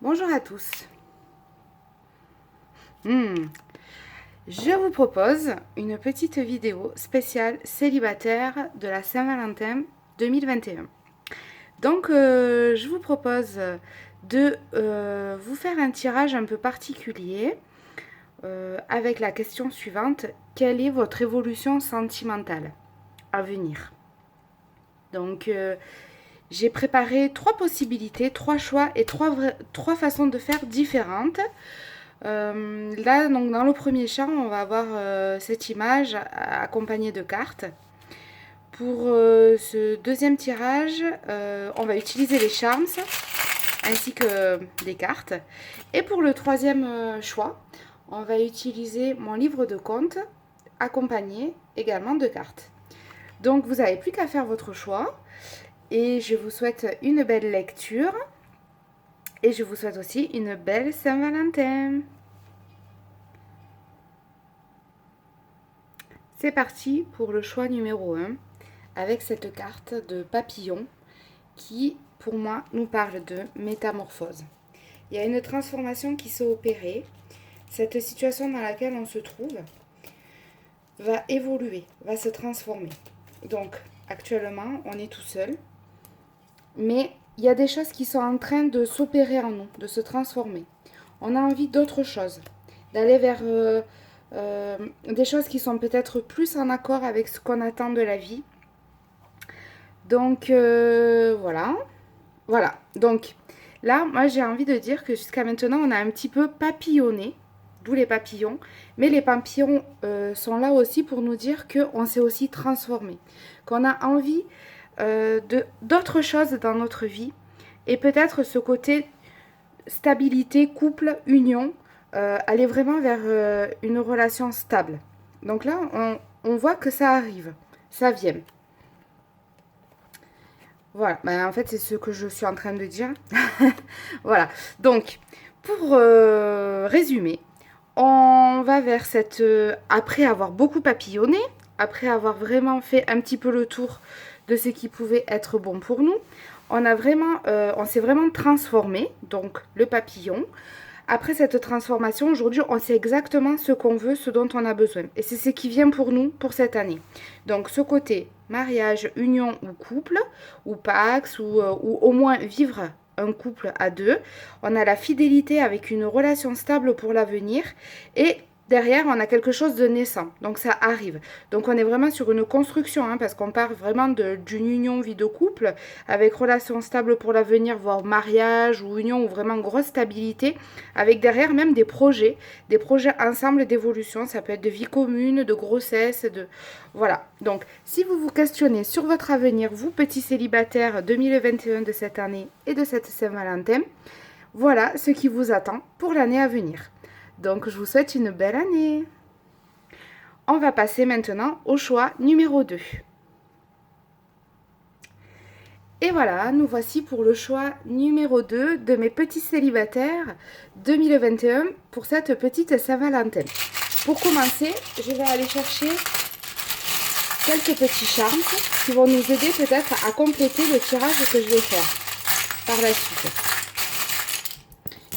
Bonjour à tous. Je vous propose une petite vidéo spéciale célibataire de la Saint-Valentin 2021. Donc, je vous propose de vous faire un tirage un peu particulier avec la question suivante. Quelle est votre évolution sentimentale à venir? Donc, j'ai préparé trois possibilités, trois choix et trois façons de faire différentes. Là, donc, dans le premier champ, on va avoir cette image accompagnée de cartes. Pour ce deuxième tirage, on va utiliser les charms ainsi que des cartes. Et pour le troisième choix, on va utiliser mon livre de compte accompagné également de cartes. Donc, vous n'avez plus qu'à faire votre choix. Et je vous souhaite une belle lecture. Et je vous souhaite aussi une belle Saint-Valentin. C'est parti pour le choix numéro 1 avec cette carte de papillon qui, pour moi, nous parle de métamorphose. Il y a une transformation qui s'est opérée. Cette situation dans laquelle on se trouve va évoluer, va se transformer. Donc, actuellement, on est tout seul. Mais il y a des choses qui sont en train de s'opérer en nous, de se transformer. On a envie d'autre chose, d'aller vers des choses qui sont peut-être plus en accord avec ce qu'on attend de la vie. Donc voilà. Voilà. Donc là, moi j'ai envie de dire que jusqu'à maintenant, on a un petit peu papillonné, d'où les papillons. Mais les papillons sont là aussi pour nous dire qu'on s'est aussi transformé, qu'on a envie d'autres choses dans notre vie. Et peut-être ce côté stabilité, couple, union, aller vraiment vers une relation stable. Donc là, on voit que ça arrive, ça vient. Voilà, ben, en fait, c'est ce que je suis en train de dire. Voilà, donc, pour résumer, on va vers cette... après avoir beaucoup papillonné, après avoir vraiment fait un petit peu le tour de ce qui pouvait être bon pour nous, on s'est vraiment transformé, donc le papillon. Après cette transformation, aujourd'hui, on sait exactement ce qu'on veut, ce dont on a besoin. Et c'est ce qui vient pour nous pour cette année. Donc ce côté mariage, union ou couple, ou pax, ou au moins vivre un couple à deux. On a la fidélité avec une relation stable pour l'avenir. Et derrière, on a quelque chose de naissant. Donc ça arrive. Donc on est vraiment sur une construction, hein, parce qu'on part vraiment d'une union vie de couple, avec relation stable pour l'avenir, voire mariage ou union, ou vraiment grosse stabilité, avec derrière même des projets ensemble d'évolution. Ça peut être de vie commune, de grossesse, de... Voilà. Donc si vous vous questionnez sur votre avenir, vous petits célibataires 2021 de cette année et de cette Saint-Valentin, voilà ce qui vous attend pour l'année à venir. Donc, je vous souhaite une belle année. On va passer maintenant au choix numéro 2. Et voilà, nous voici pour le choix numéro 2 de mes petits célibataires 2021 pour cette petite Saint-Valentin. Pour commencer, je vais aller chercher quelques petits charms qui vont nous aider peut-être à compléter le tirage que je vais faire par la suite.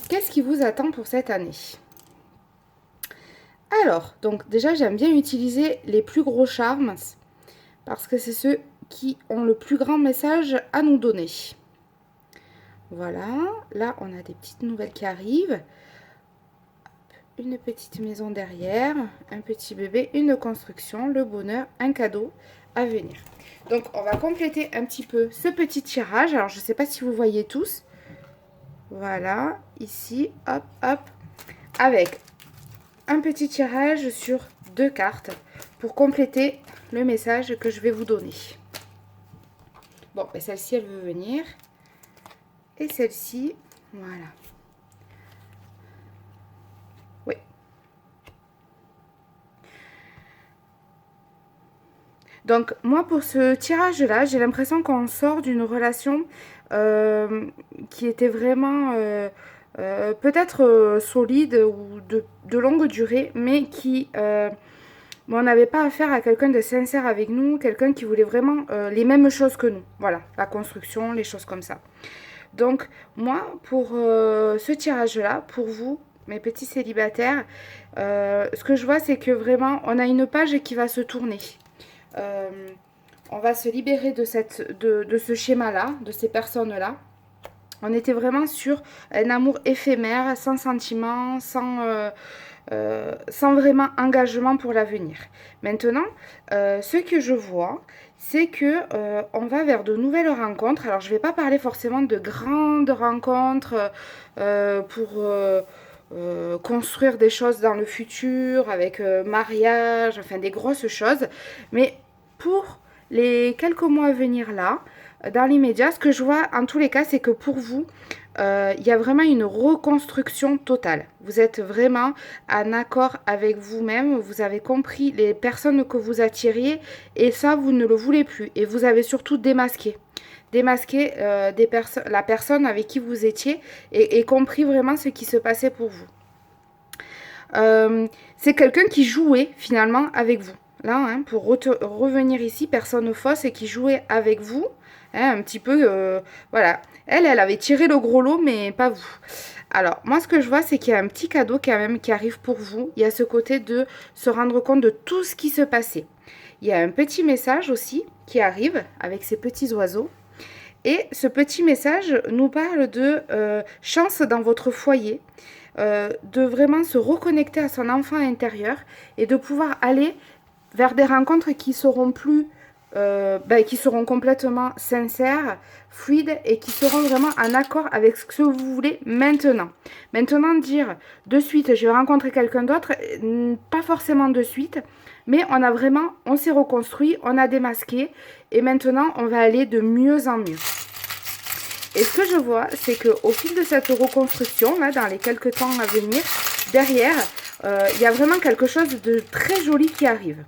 Qu'est-ce qui vous attend pour cette année ? Alors, donc déjà j'aime bien utiliser les plus gros charms parce que c'est ceux qui ont le plus grand message à nous donner. Voilà, là on a des petites nouvelles qui arrivent. Une petite maison derrière, un petit bébé, une construction, le bonheur, un cadeau à venir. Donc on va compléter un petit peu ce petit tirage. Alors je ne sais pas si vous voyez tous. Voilà, ici, hop, hop, avec un petit tirage sur 2 cartes pour compléter le message que je vais vous donner. Bon, ben celle-ci, elle veut venir. Et celle-ci, voilà. Oui. Donc, moi, pour ce tirage-là, j'ai l'impression qu'on sort d'une relation qui était vraiment... peut-être solide ou de longue durée, mais qui on n'avait pas affaire à quelqu'un de sincère avec nous, quelqu'un qui voulait vraiment les mêmes choses que nous. Voilà, la construction, les choses comme ça. Donc moi, pour ce tirage-là, pour vous, mes petits célibataires, ce que je vois, c'est que vraiment, on a une page qui va se tourner. Euh, on va se libérer de ce schéma-là, de ces personnes-là. On était vraiment sur un amour éphémère, sans sentiment, sans vraiment engagement pour l'avenir. Maintenant, ce que je vois, c'est que on va vers de nouvelles rencontres. Alors, je ne vais pas parler forcément de grandes rencontres pour construire des choses dans le futur, avec mariage, enfin des grosses choses. Mais pour les quelques mois à venir là, dans l'immédiat, ce que je vois en tous les cas, c'est que pour vous, il y a vraiment une reconstruction totale. Vous êtes vraiment en accord avec vous-même, vous avez compris les personnes que vous attiriez et ça, vous ne le voulez plus. Et vous avez surtout démasqué. Démasqué la personne avec qui vous étiez et compris vraiment ce qui se passait pour vous. C'est quelqu'un qui jouait finalement avec vous. Là, hein, pour revenir ici, personne fausse et qui jouait avec vous. Hein, un petit peu, voilà. Elle avait tiré le gros lot, mais pas vous. Alors, moi, ce que je vois, c'est qu'il y a un petit cadeau quand même qui arrive pour vous. Il y a ce côté de se rendre compte de tout ce qui se passait. Il y a un petit message aussi qui arrive avec ces petits oiseaux. Et ce petit message nous parle de chance dans votre foyer, de vraiment se reconnecter à son enfant intérieur et de pouvoir aller vers des rencontres qui seront qui seront complètement sincères, fluides et qui seront vraiment en accord avec ce que vous voulez maintenant. Maintenant, dire de suite, je vais rencontrer quelqu'un d'autre, pas forcément de suite, mais on s'est reconstruit, on a démasqué et maintenant, on va aller de mieux en mieux. Et ce que je vois, c'est qu'au fil de cette reconstruction, là, dans les quelques temps à venir, derrière, il y a vraiment quelque chose de très joli qui arrive.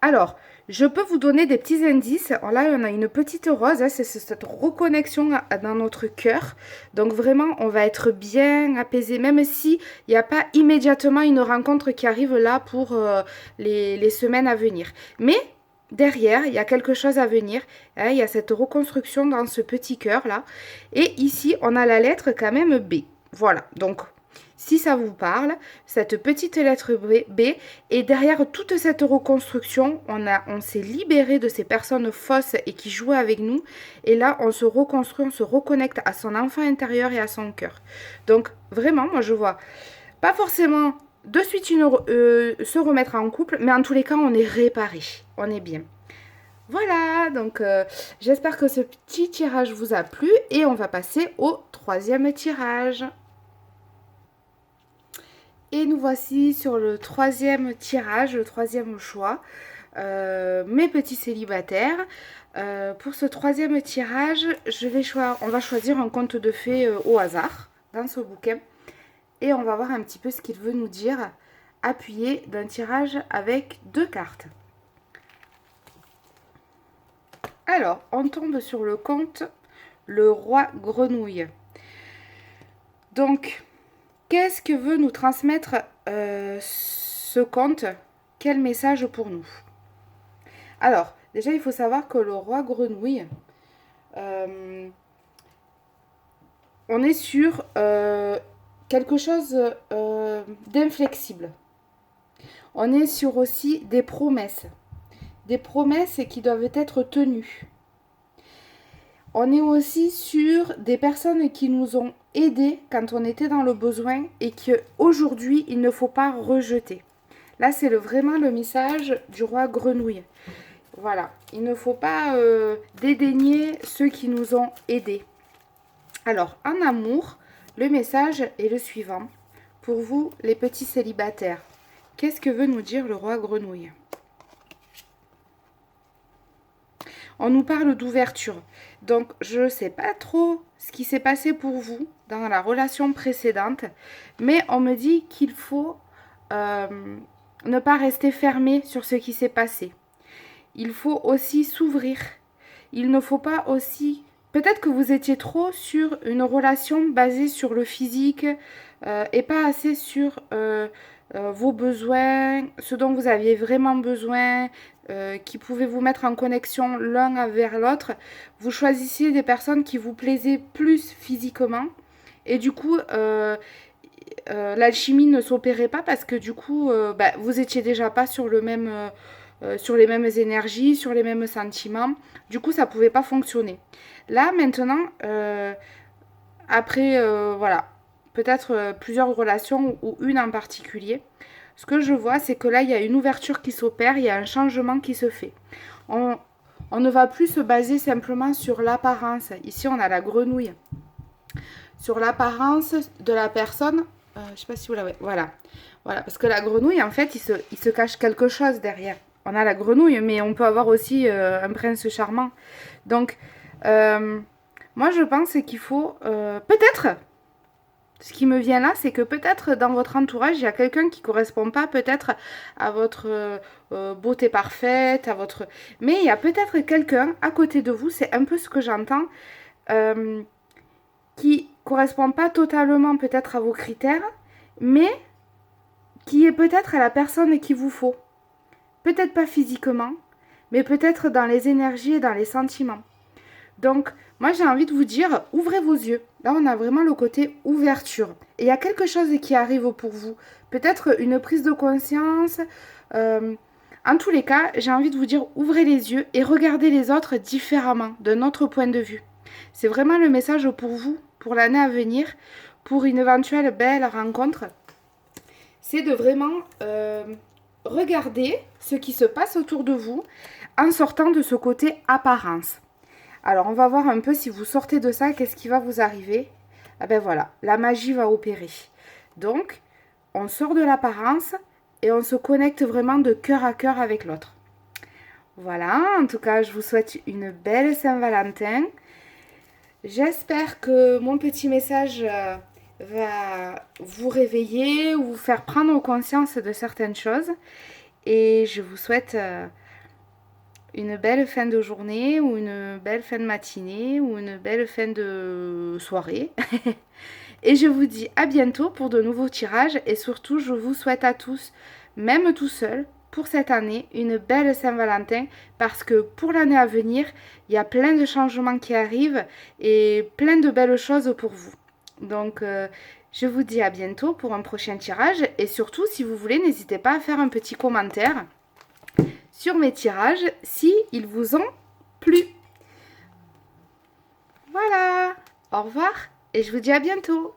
Alors, je peux vous donner des petits indices. Alors là, on a une petite rose, hein, c'est cette reconnexion dans notre cœur. Donc vraiment, on va être bien apaisé, même si il n'y a pas immédiatement une rencontre qui arrive là pour les semaines à venir. Mais derrière, il y a quelque chose à venir. Hein, il y a cette reconstruction dans ce petit cœur là. Et ici, on a la lettre quand même B. Voilà, donc si ça vous parle, cette petite lettre B, et derrière toute cette reconstruction, on s'est libéré de ces personnes fausses et qui jouaient avec nous. Et là, on se reconstruit, on se reconnecte à son enfant intérieur et à son cœur. Donc, vraiment, moi, je vois pas forcément de suite se remettre en couple, mais en tous les cas, on est réparé, on est bien. Voilà, donc j'espère que ce petit tirage vous a plu et on va passer au troisième tirage. Et nous voici sur le troisième tirage, le troisième choix. Mes petits célibataires. Pour ce troisième tirage, on va choisir un conte de fées au hasard dans ce bouquin. Et on va voir un petit peu ce qu'il veut nous dire, appuyé d'un tirage avec 2 cartes. Alors, on tombe sur le conte Le Roi Grenouille. Donc, qu'est-ce que veut nous transmettre ce conte? Quel message pour nous? Alors, déjà, il faut savoir que le Roi Grenouille, on est sur quelque chose d'inflexible. On est sur aussi des promesses qui doivent être tenues. On est aussi sur des personnes qui nous ont aidés quand on était dans le besoin et qu'aujourd'hui, il ne faut pas rejeter. Là, c'est vraiment le message du Roi Grenouille. Voilà, il ne faut pas dédaigner ceux qui nous ont aidés. Alors, en amour, le message est le suivant. Pour vous, les petits célibataires, qu'est-ce que veut nous dire le Roi Grenouille? On nous parle d'ouverture. Donc, je ne sais pas trop ce qui s'est passé pour vous dans la relation précédente, mais on me dit qu'il faut ne pas rester fermé sur ce qui s'est passé. Il faut aussi s'ouvrir. Il ne faut pas aussi... Peut-être que vous étiez trop sur une relation basée sur le physique et pas assez sur vos besoins, ce dont vous aviez vraiment besoin, qui pouvaient vous mettre en connexion l'un avec l'autre, vous choisissiez des personnes qui vous plaisaient plus physiquement. Et du coup, l'alchimie ne s'opérait pas parce que du coup, vous étiez déjà pas sur sur les mêmes énergies, sur les mêmes sentiments. Du coup, ça pouvait pas fonctionner. Là, maintenant, après, voilà, peut-être plusieurs relations ou une en particulier, ce que je vois, c'est que là, il y a une ouverture qui s'opère, il y a un changement qui se fait. On ne va plus se baser simplement sur l'apparence. Ici, on a la grenouille. Sur l'apparence de la personne, je ne sais pas si vous la voyez. Voilà. Voilà. Parce que la grenouille, en fait, il se cache quelque chose derrière. On a la grenouille, mais on peut avoir aussi un prince charmant. Donc, moi, je pense qu'il faut peut-être. Ce qui me vient là, c'est que peut-être dans votre entourage, il y a quelqu'un qui ne correspond pas peut-être à votre beauté parfaite, à votre... Mais il y a peut-être quelqu'un à côté de vous, c'est un peu ce que j'entends, qui ne correspond pas totalement peut-être à vos critères, mais qui est peut-être à la personne qu'il vous faut. Peut-être pas physiquement, mais peut-être dans les énergies et dans les sentiments. Donc, moi, j'ai envie de vous dire, ouvrez vos yeux. Là, on a vraiment le côté ouverture. Et il y a quelque chose qui arrive pour vous. Peut-être une prise de conscience. En tous les cas, j'ai envie de vous dire, ouvrez les yeux et regardez les autres différemment, d'un autre point de vue. C'est vraiment le message pour vous, pour l'année à venir, pour une éventuelle belle rencontre. C'est de vraiment regarder ce qui se passe autour de vous en sortant de ce côté apparence. Alors, on va voir un peu si vous sortez de ça, qu'est-ce qui va vous arriver. Ah ben voilà, la magie va opérer. Donc, on sort de l'apparence et on se connecte vraiment de cœur à cœur avec l'autre. Voilà, en tout cas, je vous souhaite une belle Saint-Valentin. J'espère que mon petit message va vous réveiller ou vous faire prendre conscience de certaines choses. Et je vous souhaite... une belle fin de journée ou une belle fin de matinée ou une belle fin de soirée. Et je vous dis à bientôt pour de nouveaux tirages et surtout je vous souhaite à tous, même tout seul, pour cette année, une belle Saint-Valentin parce que pour l'année à venir, il y a plein de changements qui arrivent et plein de belles choses pour vous. Donc je vous dis à bientôt pour un prochain tirage et surtout si vous voulez, n'hésitez pas à faire un petit commentaire sur mes tirages si ils vous ont plu. Voilà, au revoir et je vous dis à bientôt.